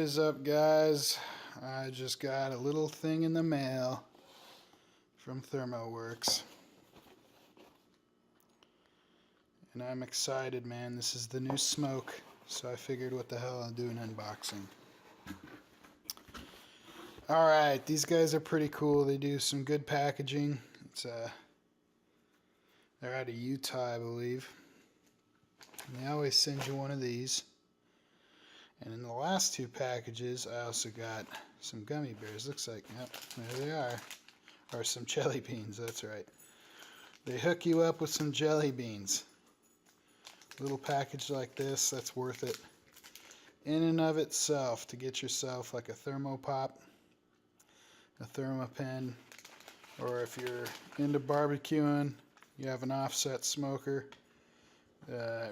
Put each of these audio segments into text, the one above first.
is up, guys? I just got a little thing in the mail from ThermoWorks. And I'm excited, man. This is the new smoke, so I figured what the hell I'll do an unboxing. Alright, these guys are pretty cool. They do some good packaging. They're out of Utah, I believe. And they always send you one of these. And in the last two packages, I also got some gummy bears. Looks like, yep, there they are. Or some jelly beans, that's right. They hook you up with some jelly beans. Little package like this, that's worth it. In and of itself, to get yourself like a thermopop, a thermopen, or if you're into barbecuing, you have an offset smoker,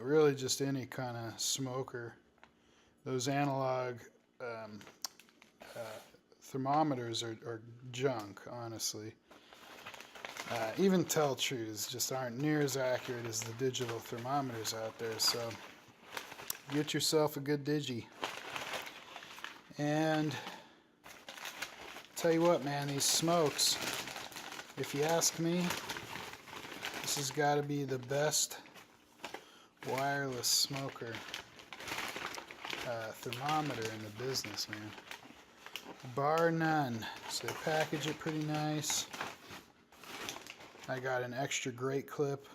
really just any kind of smoker. Those analog thermometers are junk, honestly. Even tell-trues just aren't near as accurate as the digital thermometers out there, so get yourself a good digi. And tell you what, man, these smokes, if you ask me, this has got to be the best wireless smoker thermometer in the business, man. Bar none. So they package it pretty nice. I got an extra great clip.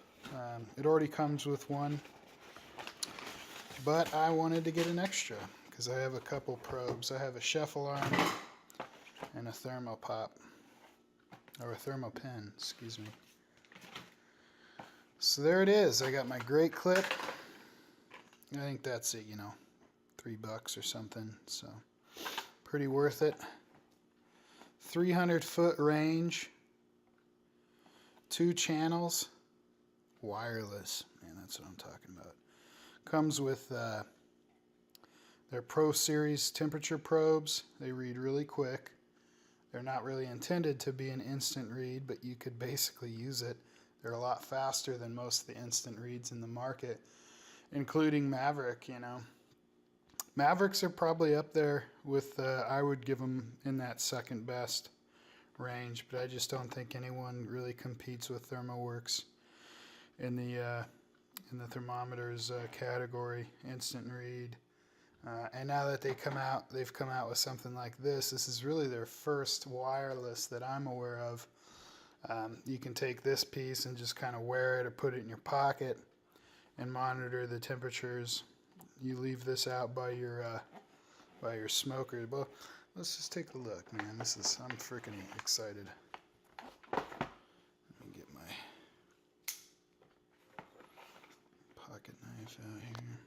It already comes with one, but I wanted to get an extra because I have a couple probes. I have a chef alarm and a thermopop, or a thermopen, excuse me. So there it is. I got my great clip. I think that's it, you know, $3 or something, so pretty worth it. 300-foot range, 2 channels, wireless. Man, that's what I'm talking about. Comes with their Pro Series temperature probes. They read really quick. They're not really intended to be an instant read, but you could basically use it. They're a lot faster than most of the instant reads in the market, including Maverick, you know. Mavericks are probably up there with, I would give them in that second best range, but I just don't think anyone really competes with ThermoWorks in the thermometers category, instant read. And now that they've come out with something like this. This is really their first wireless that I'm aware of. You can take this piece and just kind of wear it or put it in your pocket and monitor the temperatures. You leave this out by your smoker. Well, let's just take a look, man. I'm freaking excited. Let me get my pocket knife out here.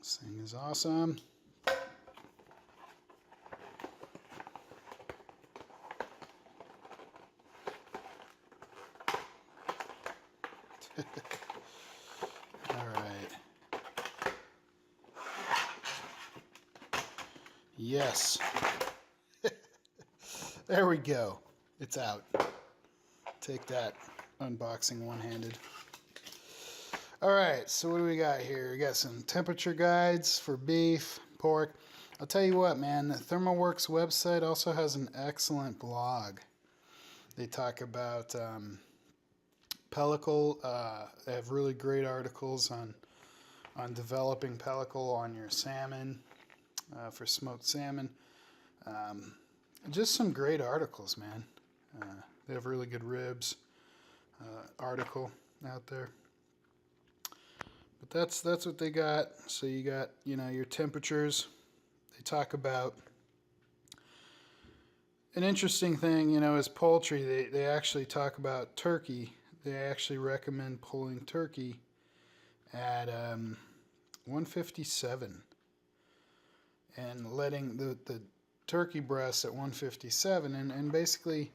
This thing is awesome. Alright. Yes. There we go. It's out. Take that, unboxing one-handed. Alright, so what do we got here? We got some temperature guides for beef, pork. I'll tell you what, man, the ThermoWorks website also has an excellent blog. They talk about pellicle. They have really great articles on developing pellicle on your salmon, for smoked salmon. Just some great articles, man. They have really good ribs article out there. But that's what they got. So you got, you know, your temperatures. They talk about an interesting thing, you know, is poultry. They actually talk about turkey. They actually recommend pulling turkey at 157 and letting the turkey breasts at 157, and basically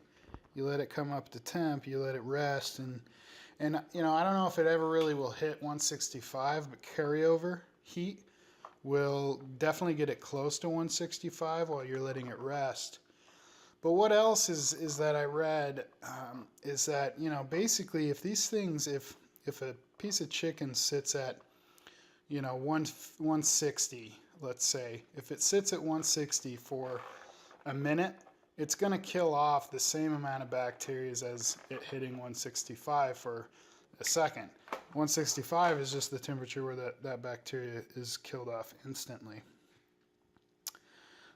you let it come up to temp, you let it rest, and And, you know, I don't know if it ever really will hit 165, but carryover heat will definitely get it close to 165 while you're letting it rest. But what else is that I read is that, you know, basically if these things, if a piece of chicken sits at, you know, 160, let's say, if it sits at 160 for a minute, it's going to kill off the same amount of bacteria as it hitting 165 for a second. 165 is just the temperature where that bacteria is killed off instantly.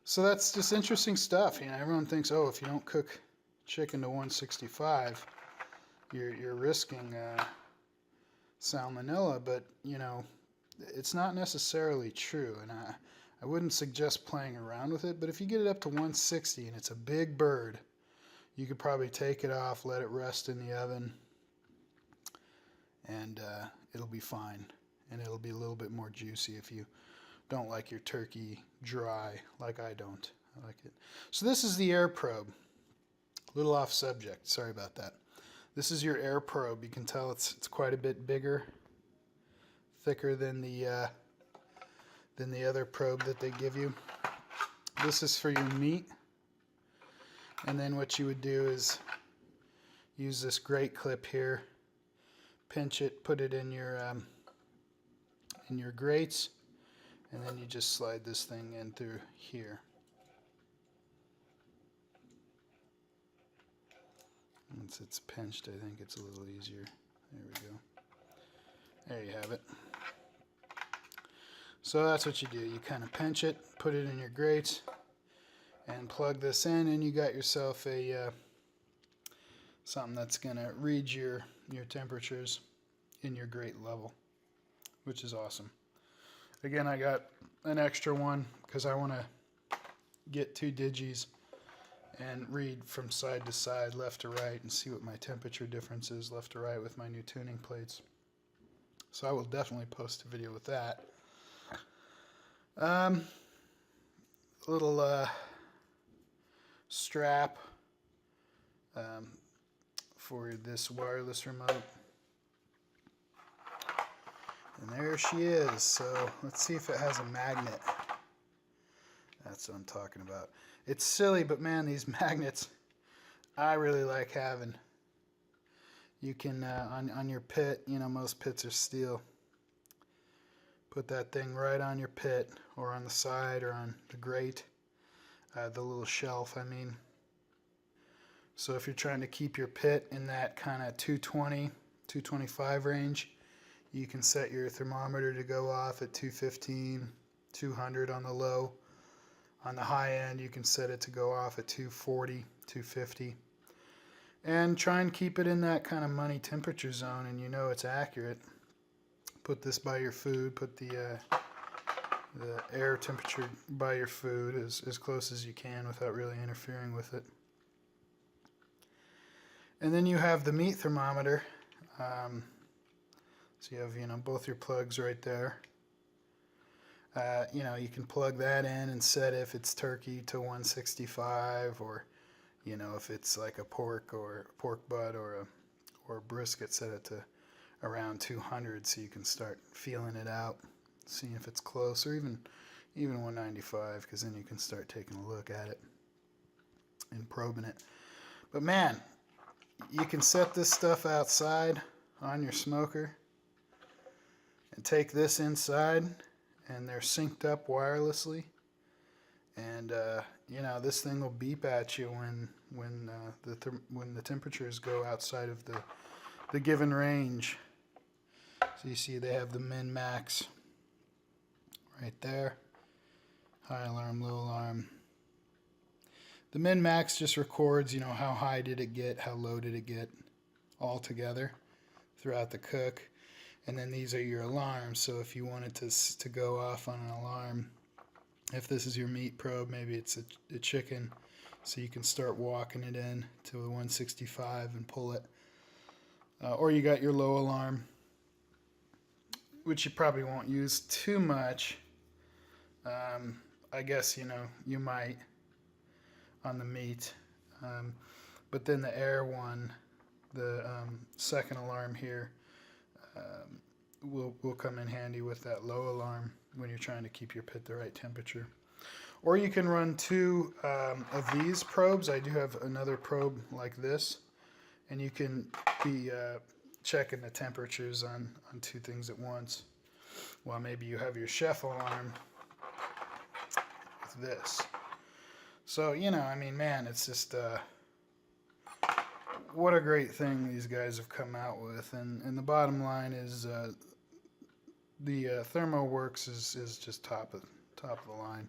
So that's just interesting stuff. You know, everyone thinks, oh, if you don't cook chicken to 165, you're risking salmonella, but you know, it's not necessarily true, and I wouldn't suggest playing around with it. But if you get it up to 160 and it's a big bird, you could probably take it off, let it rest in the oven, and it'll be fine, and it'll be a little bit more juicy if you don't like your turkey dry like I don't. I like it. So this is the air probe. A little off subject, sorry about that. This is your air probe. You can tell it's quite a bit bigger, thicker than the other probe that they give you. This is for your meat. And then what you would do is use this grate clip here, pinch it, put it in your grates, and then you just slide this thing in through here. Once it's pinched, I think it's a little easier. There we go. There you have it. So that's what you do. You kind of pinch it, put it in your grates, and plug this in, and you got yourself a something that's going to read your temperatures in your grate level, which is awesome. Again, I got an extra one because I want to get 2 digis and read from side to side, left to right, and see what my temperature difference is left to right with my new tuning plates. So I will definitely post a video with that. Little strap for this wireless remote. And there she is. So let's see if it has a magnet. That's what I'm talking about. It's silly, but man, these magnets I really like having. You can, on your pit, you know, most pits are steel. Put that thing right on your pit, or on the side, or on the grate, the little shelf, I mean. So if you're trying to keep your pit in that kind of 220, 225 range, you can set your thermometer to go off at 215, 200 on the low. On the high end, you can set it to go off at 240, 250. And try and keep it in that kind of money temperature zone, and you know it's accurate. Put this by your food, put the air temperature by your food as close as you can without really interfering with it. And then you have the meat thermometer. So you have, you know, both your plugs right there. You know, you can plug that in and set if it's turkey to 165, or, you know, if it's like a pork or pork butt or a brisket, set it to around 200, so you can start feeling it out, seeing if it's close, or even 195, because then you can start taking a look at it and probing it. But man, you can set this stuff outside on your smoker and take this inside, and they're synced up wirelessly, and you know, this thing will beep at you when the temperatures go outside of the given range. So you see they have the min max right there, high alarm, low alarm. The min max just records, you know, how high did it get, how low did it get all together throughout the cook. And then these are your alarms. So if you wanted to go off on an alarm, if this is your meat probe, maybe it's a chicken, so you can start walking it in to the 165 and pull it. Or you got your low alarm, which you probably won't use too much. I guess, you know, you might on the meat. But then the air one, the second alarm here will come in handy with that low alarm when you're trying to keep your pit the right temperature. Or you can run two of these probes. I do have another probe like this, and you can be checking the temperatures on two things at once. Well, maybe you have your chef alarm with this. So, you know, I mean, man, it's just what a great thing these guys have come out with. And the bottom line is the ThermoWorks is just top of the line.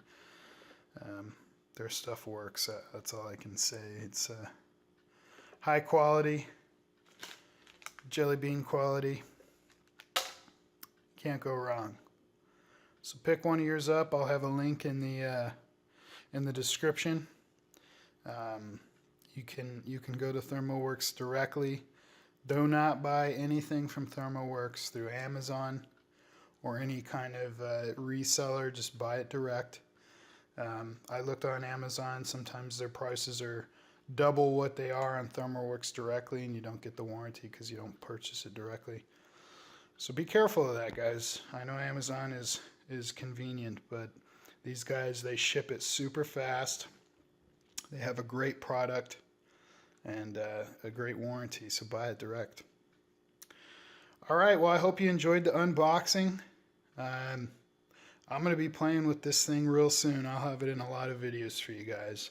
Their stuff works. That's all I can say. It's high quality, jelly bean quality. Can't go wrong. So pick one of yours up. I'll have a link in the description. You can go to ThermoWorks directly. Do not buy anything from ThermoWorks through Amazon or any kind of reseller. Just buy it direct. I looked on Amazon. Sometimes their prices are double what they are on ThermoWorks directly, and you don't get the warranty because you don't purchase it directly. So be careful of that, guys. I know Amazon is convenient, but these guys, they ship it super fast. They have a great product and a great warranty, so buy it direct. All right, well, I hope you enjoyed the unboxing. I'm going to be playing with this thing real soon. I'll have it in a lot of videos for you guys.